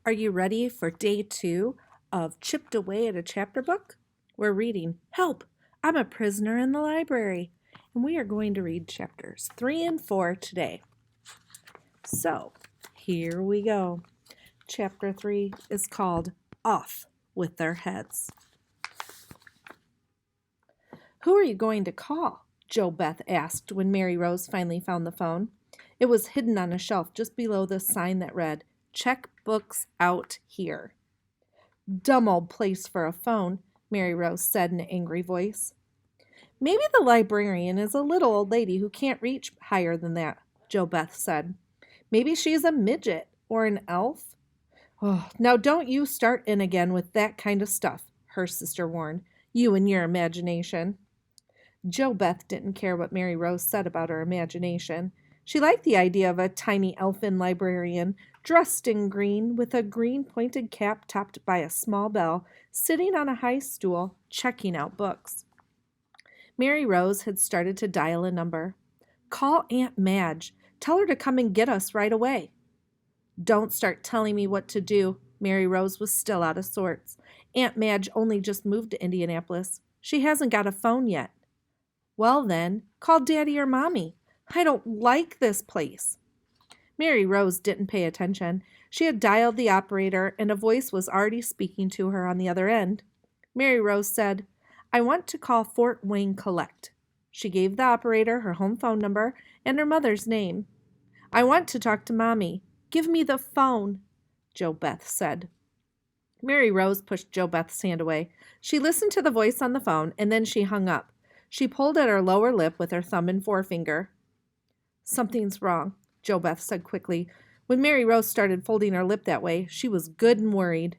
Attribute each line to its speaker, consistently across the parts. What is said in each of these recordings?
Speaker 1: Are you ready for day 2 of Chipped Away at a Chapter Book? We're reading Help! I'm a Prisoner in the Library, and we are going to read chapters 3 and 4 today. So, here we go. Chapter 3 is called Off with Their Heads. Who are you going to call? JoBeth asked when Mary Rose finally found the phone. It was hidden on a shelf just below the sign that read, "Check books out here." "Dumb old place for a phone," Mary Rose said in an angry voice. "Maybe the librarian is a little old lady who can't reach higher than that," JoBeth said. "Maybe she's a midget or an elf." "Oh, now don't you start in again with that kind of stuff," her sister warned. "You and your imagination." JoBeth didn't care what Mary Rose said about her imagination. She liked the idea of a tiny elfin librarian, dressed in green, with a green pointed cap topped by a small bell, sitting on a high stool, checking out books. Mary Rose had started to dial a number. "Call Aunt Madge. Tell her to come and get us right away." "Don't start telling me what to do." Mary Rose was still out of sorts. "Aunt Madge only just moved to Indianapolis. She hasn't got a phone yet." "Well then, call Daddy or Mommy. I don't like this place." Mary Rose didn't pay attention. She had dialed the operator, and a voice was already speaking to her on the other end. Mary Rose said, "I want to call Fort Wayne Collect." She gave the operator her home phone number and her mother's name. "I want to talk to Mommy. Give me the phone," JoBeth said. Mary Rose pushed JoBeth's hand away. She listened to the voice on the phone, and then she hung up. She pulled at her lower lip with her thumb and forefinger. "Something's wrong," JoBeth said quickly. When Mary Rose started folding her lip that way, she was good and worried.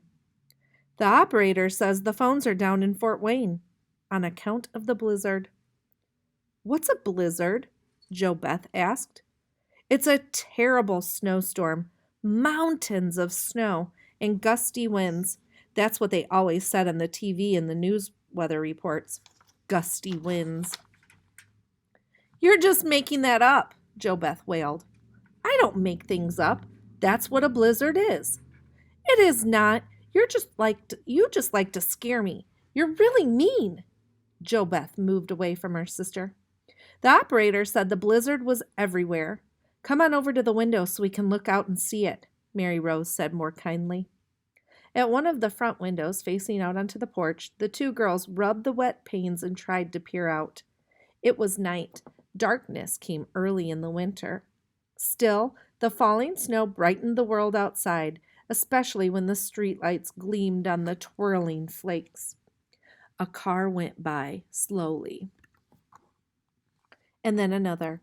Speaker 1: "The operator says the phones are down in Fort Wayne on account of the blizzard." "What's a blizzard?" JoBeth asked. "It's a terrible snowstorm. Mountains of snow and gusty winds. That's what they always said on the TV and the news weather reports. Gusty winds." "You're just making that up," JoBeth wailed. "I don't make things up. That's what a blizzard is." "It is not. You just like to scare me. You're really mean." JoBeth moved away from her sister. "The operator said the blizzard was everywhere. Come on over to the window so we can look out and see it," Mary Rose said more kindly. At one of the front windows facing out onto the porch, the two girls rubbed the wet panes and tried to peer out. It was night. Darkness came early in the winter. Still, the falling snow brightened the world outside, especially when the streetlights gleamed on the twirling flakes. A car went by slowly. And then another.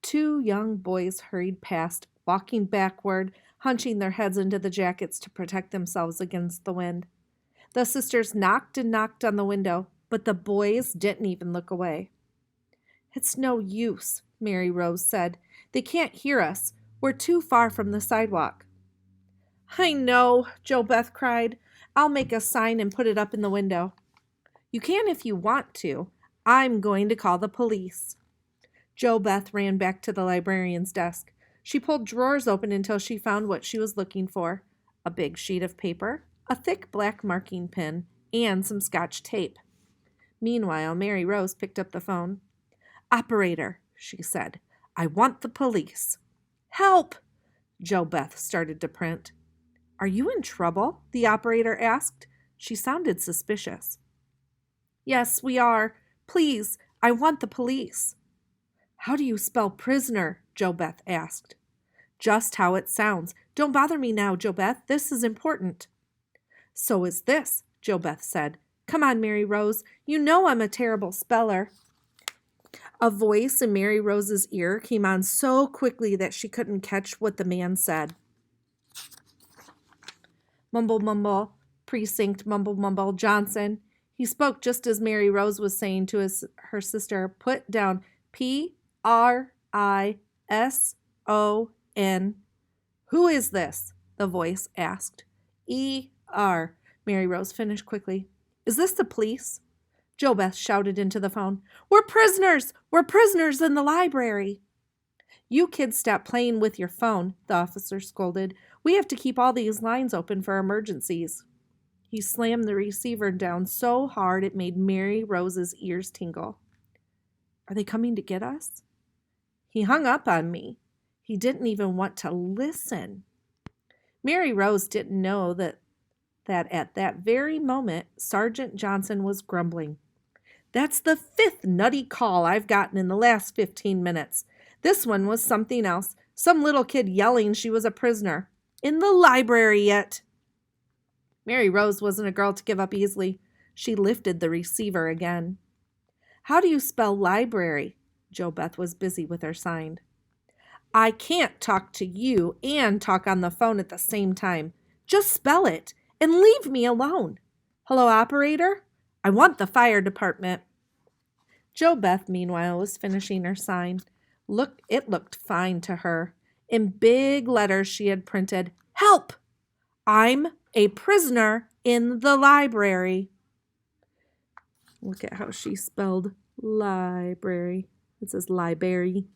Speaker 1: Two young boys hurried past, walking backward, hunching their heads into the jackets to protect themselves against the wind. The sisters knocked and knocked on the window, but the boys didn't even look away. "It's no use," Mary Rose said. "They can't hear us. We're too far from the sidewalk." "I know," JoBeth cried. "I'll make a sign and put it up in the window." "You can if you want to. I'm going to call the police." JoBeth ran back to the librarian's desk. She pulled drawers open until she found what she was looking for: a big sheet of paper, a thick black marking pen, and some Scotch tape. Meanwhile, Mary Rose picked up the phone. "Operator," she said, "I want the police." "Help!" JoBeth started to print. "Are you in trouble?" the operator asked. She sounded suspicious. "Yes, we are. Please, I want the police." "How do you spell prisoner?" JoBeth asked. "Just how it sounds. Don't bother me now, JoBeth. This is important." "So is this," JoBeth said. "Come on, Mary Rose. You know I'm a terrible speller." A voice in Mary Rose's ear came on so quickly that she couldn't catch what the man said. "Mumble, mumble, precinct, mumble, mumble, Johnson." He spoke just as Mary Rose was saying to her sister, "Put down Prison." "Who is this?" the voice asked. "ER," Mary Rose finished quickly. "Is this the police?" JoBeth shouted into the phone. "We're prisoners! We're prisoners in the library!" "You kids stop playing with your phone," the officer scolded. We have to keep all these lines open for emergencies." He slammed the receiver down so hard it made Mary Rose's ears tingle. "Are they coming to get us?" He hung up on me. He didn't even want to listen. Mary Rose didn't know that at that very moment, Sergeant Johnson was grumbling. "That's the 5th nutty call I've gotten in the last 15 minutes. This one was something else. Some little kid yelling she was a prisoner. In the library yet." Mary Rose wasn't a girl to give up easily. She lifted the receiver again. "How do you spell library?" Jo Beth was busy with her sign. "I can't talk to you and talk on the phone at the same time. Just spell it and leave me alone. Hello, operator? I want the fire department." Jo Beth, meanwhile, was finishing her sign. It looked fine to her. In big letters she had printed, "Help! I'm a prisoner in the library." Look at how she spelled library. It says library.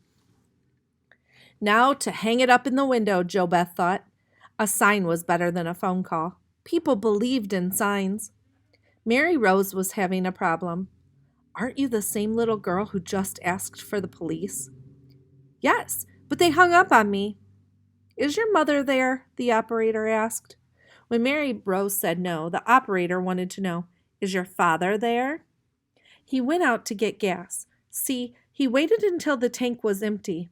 Speaker 1: Now to hang it up in the window, Jo Beth thought. A sign was better than a phone call. People believed in signs. Mary Rose was having a problem. "Aren't you the same little girl who just asked for the police?" "Yes, but they hung up on me." "Is your mother there?" the operator asked. When Mary Rose said no, the operator wanted to know, "Is your father there?" "He went out to get gas. See, he waited until the tank was empty."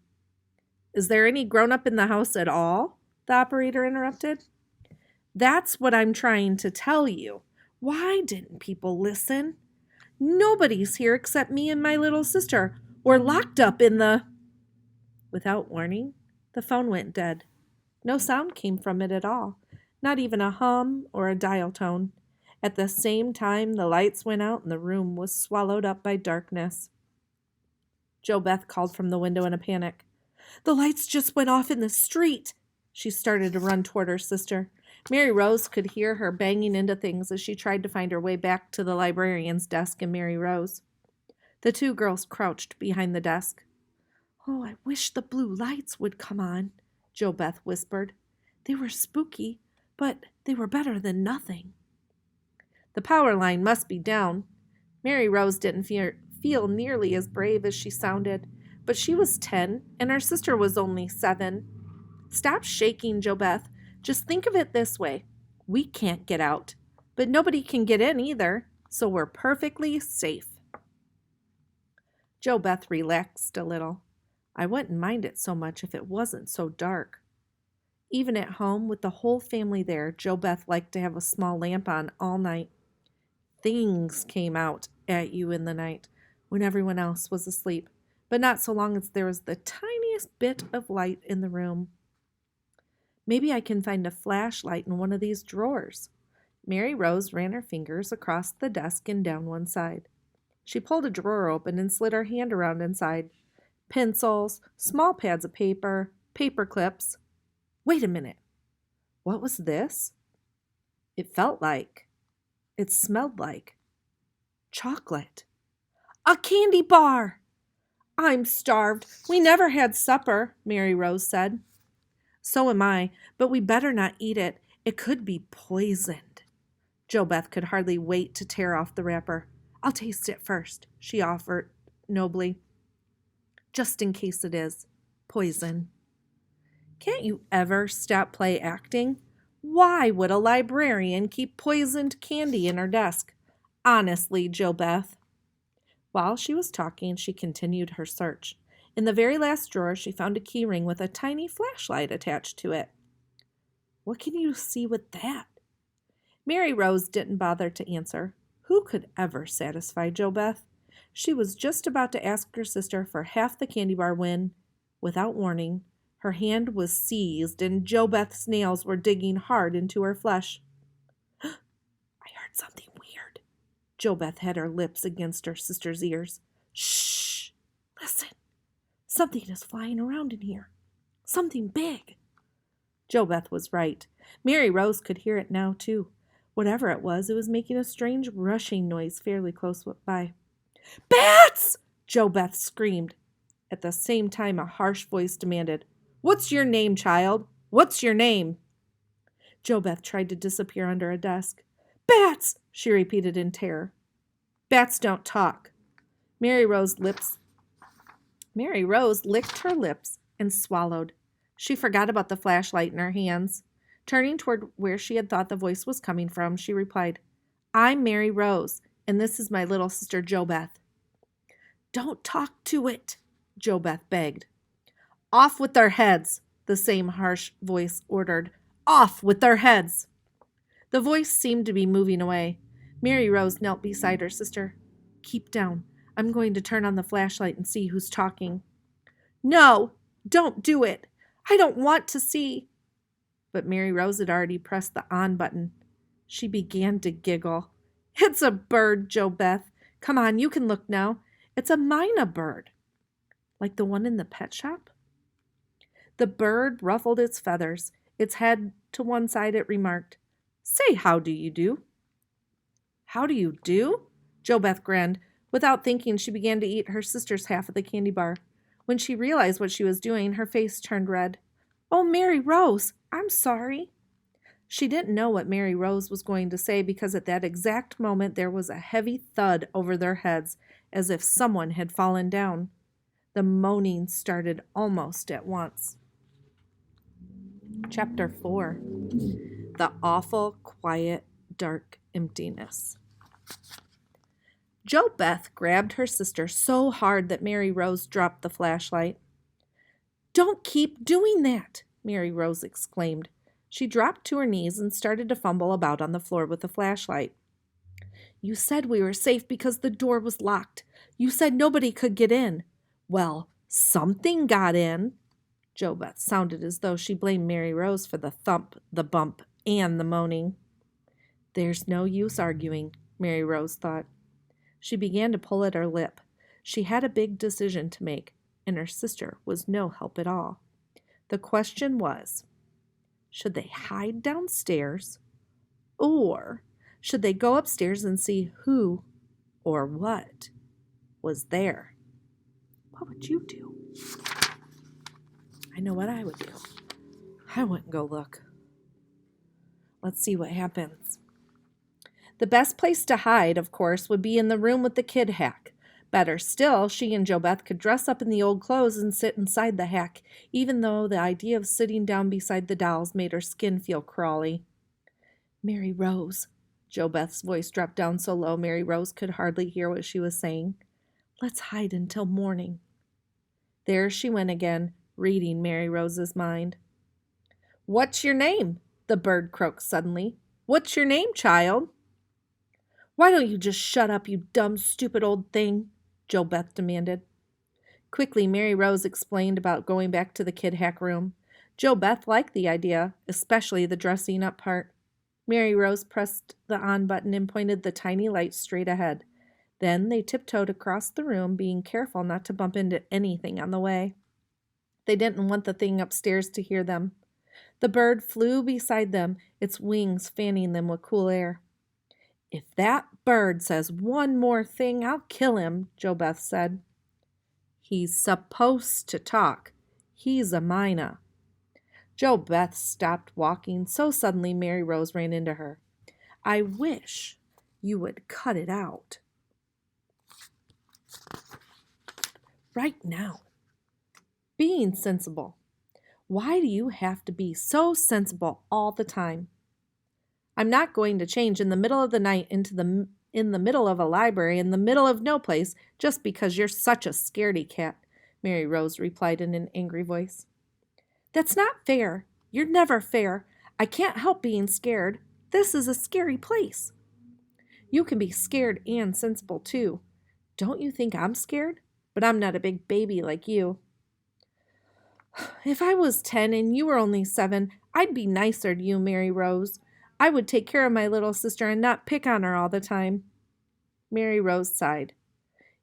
Speaker 1: "Is there any grown-up in the house at all?" the operator interrupted. "That's what I'm trying to tell you. Why didn't people listen? Nobody's here except me and my little sister. We're locked up in the—" Without warning, the phone went dead. No sound came from it at all, not even a hum or a dial tone. At the same time, the lights went out and the room was swallowed up by darkness. Jo Beth called from the window in a panic. "The lights just went off in the street." She started to run toward her sister. Mary Rose could hear her banging into things as she tried to find her way back to the librarian's desk and Mary Rose. The two girls crouched behind the desk. "Oh, I wish the blue lights would come on," Jo Beth whispered. "They were spooky, but they were better than nothing." The power line must be down. Mary Rose didn't feel nearly as brave as she sounded, but she was 10 and her sister was only 7. "Stop shaking, Jo Beth. Just think of it this way. We can't get out, but nobody can get in either, so we're perfectly safe." Jo Beth relaxed a little. "I wouldn't mind it so much if it wasn't so dark." Even at home, with the whole family there, Jo Beth liked to have a small lamp on all night. Things came out at you in the night when everyone else was asleep, but not so long as there was the tiniest bit of light in the room. "Maybe I can find a flashlight in one of these drawers." Mary Rose ran her fingers across the desk and down one side. She pulled a drawer open and slid her hand around inside. Pencils, small pads of paper, paper clips. Wait a minute. What was this? It smelled like chocolate. A candy bar! "I'm starved. We never had supper," Mary Rose said. "So am I, but we better not eat it. It could be poisoned." Jo Beth could hardly wait to tear off the wrapper. "I'll taste it first," she offered nobly, "just in case it is poison." Can't you ever stop play acting? Why would a librarian keep poisoned candy in her desk? Honestly, Jo Beth. While she was talking, she continued her search. In the very last drawer, she found a key ring with a tiny flashlight attached to it. "What can you see with that?" Mary Rose didn't bother to answer. Who could ever satisfy Jo Beth? She was just about to ask her sister for half the candy bar when, without warning, her hand was seized and Jo Beth's nails were digging hard into her flesh. "I heard something weird." Jo Beth had her lips against her sister's ears. "Shh! Listen. Something is flying around in here. Something big." Jo Beth was right. Mary Rose could hear it now, too. Whatever it was making a strange rushing noise fairly close by. "Bats!" Jo Beth screamed. At the same time, a harsh voice demanded, "What's your name, child? What's your name?" Jo Beth tried to disappear under a desk. Bats! She repeated in terror. Bats don't talk. Mary Rose licked her lips and swallowed. She forgot about the flashlight in her hands. Turning toward where she had thought the voice was coming from, she replied, I'm Mary Rose, and this is my little sister Jo Beth. Don't talk to it, Jo Beth begged. Off with their heads, the same harsh voice ordered. Off with their heads. The voice seemed to be moving away. Mary Rose knelt beside her sister. Keep down. I'm going to turn on the flashlight and see who's talking. No, don't do it. I don't want to see. But Mary Rose had already pressed the on button. She began to giggle. It's a bird, Jo Beth. Come on, you can look now. It's a mynah bird. Like the one in the pet shop? The bird ruffled its feathers. Its head to one side it remarked, Say, how do you do? How do you do? Jo Beth grinned. Without thinking, she began to eat her sister's half of the candy bar. When she realized what she was doing, her face turned red. Oh, Mary Rose, I'm sorry. She didn't know what Mary Rose was going to say because at that exact moment there was a heavy thud over their heads as if someone had fallen down. The moaning started almost at once. Chapter 4. The Awful, Quiet, Dark Emptiness. Jo Beth grabbed her sister so hard that Mary Rose dropped the flashlight. Don't keep doing that, Mary Rose exclaimed. She dropped to her knees and started to fumble about on the floor with the flashlight. You said we were safe because the door was locked. You said nobody could get in. Well, something got in. Jo Beth sounded as though she blamed Mary Rose for the thump, the bump, and the moaning. There's no use arguing, Mary Rose thought. She began to pull at her lip. She had a big decision to make, and her sister was no help at all. The question was, should they hide downstairs, or should they go upstairs and see who or what was there? What would you do? I know what I would do. I wouldn't go look. Let's see what happens. The best place to hide, of course, would be in the room with the kid hack. Better still, she and Jo Beth could dress up in the old clothes and sit inside the hack, even though the idea of sitting down beside the dolls made her skin feel crawly. Mary Rose. Jo Beth's voice dropped down so low Mary Rose could hardly hear what she was saying. Let's hide until morning. There she went again, reading Mary Rose's mind. What's your name? The bird croaked suddenly. What's your name, child? Why don't you just shut up, you dumb, stupid old thing? Jo Beth demanded. Quickly, Mary Rose explained about going back to the kid hack room. Jo Beth liked the idea, especially the dressing up part. Mary Rose pressed the on button and pointed the tiny light straight ahead. Then they tiptoed across the room, being careful not to bump into anything on the way. They didn't want the thing upstairs to hear them. The bird flew beside them, its wings fanning them with cool air. If that bird says one more thing, I'll kill him, Jo Beth said. He's supposed to talk. He's a mynah. Jo Beth stopped walking so suddenly Mary Rose ran into her. I wish you would cut it out. Right now. Being sensible. Why do you have to be so sensible all the time? I'm not going to change in the middle of the night in the middle of a library in the middle of no place just because you're such a scaredy cat, Mary Rose replied in an angry voice. That's not fair. You're never fair. I can't help being scared. This is a scary place. You can be scared and sensible too. Don't you think I'm scared? But I'm not a big baby like you. If I was 10 and you were only 7, I'd be nicer to you, Mary Rose. I would take care of my little sister and not pick on her all the time. Mary Rose sighed.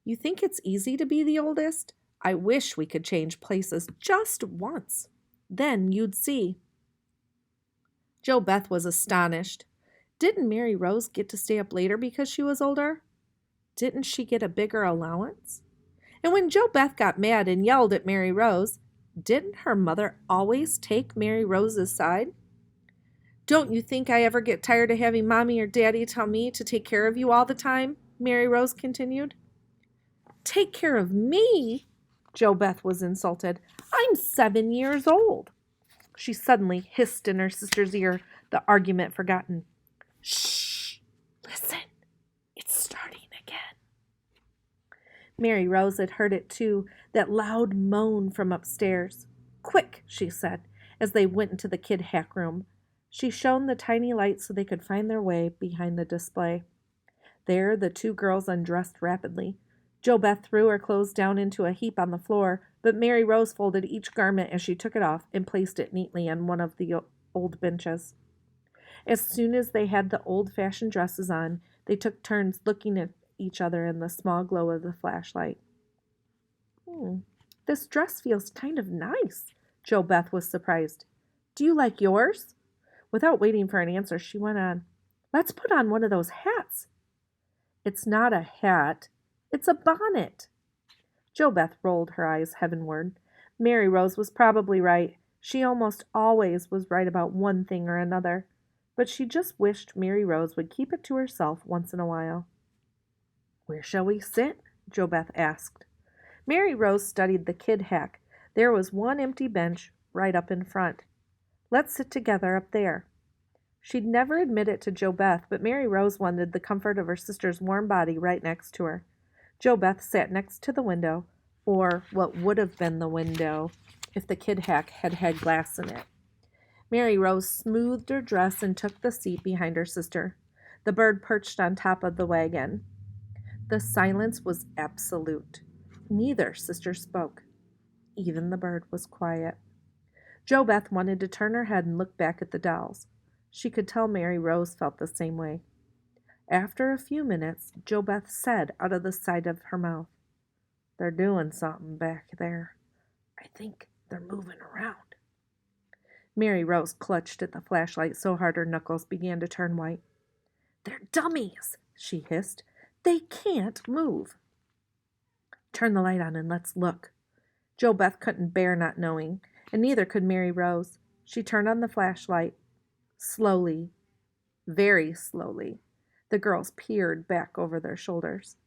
Speaker 1: You think it's easy to be the oldest? I wish we could change places just once. Then you'd see. Jo Beth was astonished. Didn't Mary Rose get to stay up later because she was older? Didn't she get a bigger allowance? And when Jo Beth got mad and yelled at Mary Rose, didn't her mother always take Mary Rose's side? Don't you think I ever get tired of having Mommy or Daddy tell me to take care of you all the time? Mary Rose continued. Take care of me? Jo Beth was insulted. I'm 7 years old. She suddenly hissed in her sister's ear, the argument forgotten. Shh! Listen, it's starting again. Mary Rose had heard it too, that loud moan from upstairs. Quick, she said, as they went into the kid hack room. She shone the tiny light so they could find their way behind the display. There, the two girls undressed rapidly. Jo Beth threw her clothes down into a heap on the floor, but Mary Rose folded each garment as she took it off and placed it neatly on one of the old benches. As soon as they had the old-fashioned dresses on, they took turns looking at each other in the small glow of the flashlight. This dress feels kind of nice, Jo Beth was surprised. Do you like yours? Without waiting for an answer, she went on. Let's put on one of those hats. It's not a hat. It's a bonnet. Jo Beth rolled her eyes heavenward. Mary Rose was probably right. She almost always was right about one thing or another. But she just wished Mary Rose would keep it to herself once in a while. Where shall we sit? Jo Beth asked. Mary Rose studied the kid hack. There was one empty bench right up in front. Let's sit together up there. She'd never admit it to Jo Beth, but Mary Rose wanted the comfort of her sister's warm body right next to her. Jo Beth sat next to the window, or what would have been the window if the kid hack had had glass in it. Mary Rose smoothed her dress and took the seat behind her sister. The bird perched on top of the wagon. The silence was absolute. Neither sister spoke. Even the bird was quiet. Jo Beth wanted to turn her head and look back at the dolls. She could tell Mary Rose felt the same way. After a few minutes, Jo Beth said out of the side of her mouth, They're doing something back there. I think they're moving around. Mary Rose clutched at the flashlight so hard her knuckles began to turn white. They're dummies, she hissed. They can't move. Turn the light on and let's look. Jo Beth couldn't bear not knowing, and neither could Mary Rose. She turned on the flashlight. Slowly, very slowly, the girls peered back over their shoulders.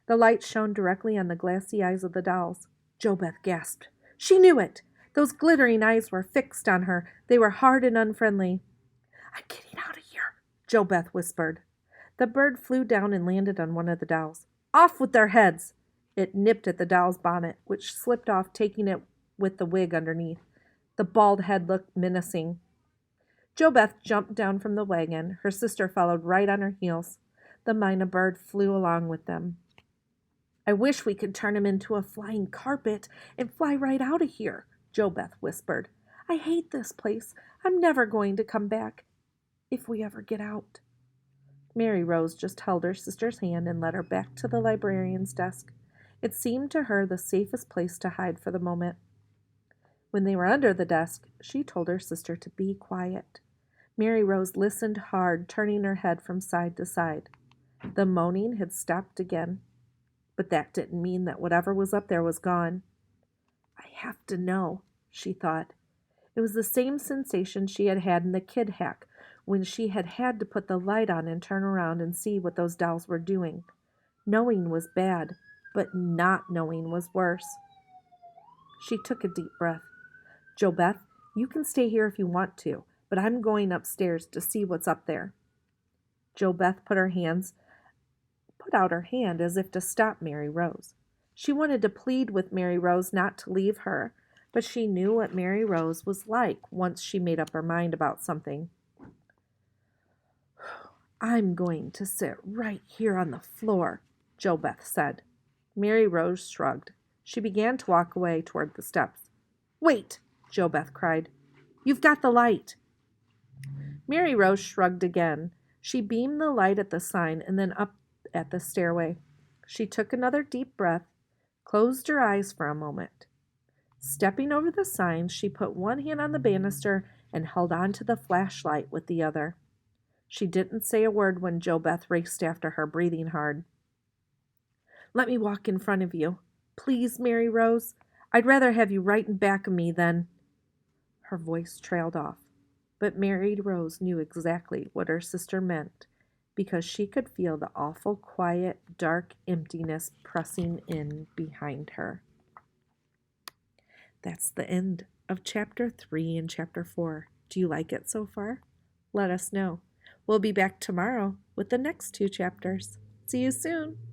Speaker 1: The light shone directly on the glassy eyes of the dolls. Jo Beth gasped. She knew it! Those glittering eyes were fixed on her. They were hard and unfriendly. I'm getting out of here, Jo Beth whispered. The bird flew down and landed on one of the dolls. Off with their heads! It nipped at the doll's bonnet, which slipped off, taking it with the wig underneath. The bald head looked menacing. Jo Beth jumped down from the wagon. Her sister followed right on her heels. The Mina bird flew along with them. I wish we could turn him into a flying carpet and fly right out of here, Jo Beth whispered. I hate this place. I'm never going to come back, if we ever get out. Mary Rose just held her sister's hand and led her back to the librarian's desk. It seemed to her the safest place to hide for the moment. When they were under the desk, she told her sister to be quiet. Mary Rose listened hard, turning her head from side to side. The moaning had stopped again, but that didn't mean that whatever was up there was gone. I have to know, she thought. It was the same sensation she had had in the kid hack, when she had had to put the light on and turn around and see what those dolls were doing. Knowing was bad, but not knowing was worse. She took a deep breath. Jo Beth, you can stay here if you want to, but I'm going upstairs to see what's up there. Jo Beth put out her hand as if to stop Mary Rose. She wanted to plead with Mary Rose not to leave her, but she knew what Mary Rose was like once she made up her mind about something. I'm going to sit right here on the floor, Jo Beth said. Mary Rose shrugged. She began to walk away toward the steps. Wait, Jo Beth cried. You've got the light. Mary Rose shrugged again. She beamed the light at the sign and then up at the stairway. She took another deep breath, closed her eyes for a moment. Stepping over the sign, she put one hand on the banister and held on to the flashlight with the other. She didn't say a word when Jo Beth raced after her, breathing hard. Let me walk in front of you. Please, Mary Rose. I'd rather have you right in back of me than... Her voice trailed off. But Mary Rose knew exactly what her sister meant because she could feel the awful, quiet, dark emptiness pressing in behind her. That's the end of chapter 3 and chapter 4. Do you like it so far? Let us know. We'll be back tomorrow with the next 2 chapters. See you soon.